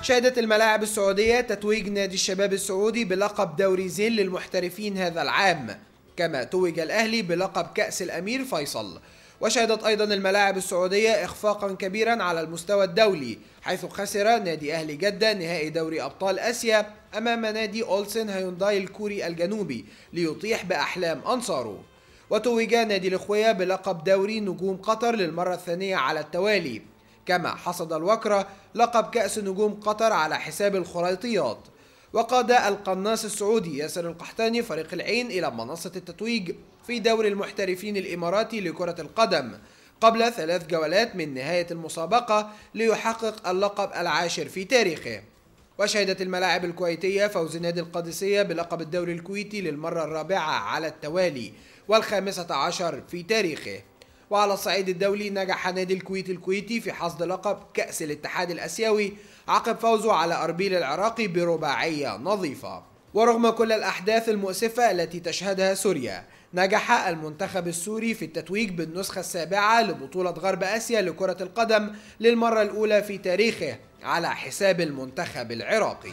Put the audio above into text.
شهدت الملاعب السعودية تتويج نادي الشباب السعودي بلقب دوري زين للمحترفين هذا العام، كما توج الأهلي بلقب كأس الأمير فيصل. وشهدت أيضا الملاعب السعودية إخفاقا كبيرا على المستوى الدولي، حيث خسر نادي أهلي جدة نهائي دوري أبطال آسيا أمام نادي أولسن هيونداي الكوري الجنوبي ليطيح بأحلام أنصاره. وتوج نادي الأخوية بلقب دوري نجوم قطر للمرة الثانية على التوالي، كما حصد الوكرة لقب كأس نجوم قطر على حساب الخريطيات. وقاد القناص السعودي ياسر القحطاني فريق العين إلى منصة التتويج في دوري المحترفين الإماراتي لكرة القدم قبل 3 جولات من نهاية المسابقة ليحقق اللقب العاشر في تاريخه. وشهدت الملاعب الكويتية فوز نادي القادسية بلقب الدوري الكويتي للمرة الرابعة على التوالي وال15 في تاريخه. وعلى الصعيد الدولي نجح نادي الكويت الكويتي في حصد لقب كأس الاتحاد الآسيوي عقب فوزه على أربيل العراقي برباعية نظيفة. ورغم كل الأحداث المؤسفة التي تشهدها سوريا، نجح المنتخب السوري في التتويج بالنسخة السابعة لبطولة غرب آسيا لكرة القدم للمرة الأولى في تاريخه على حساب المنتخب العراقي.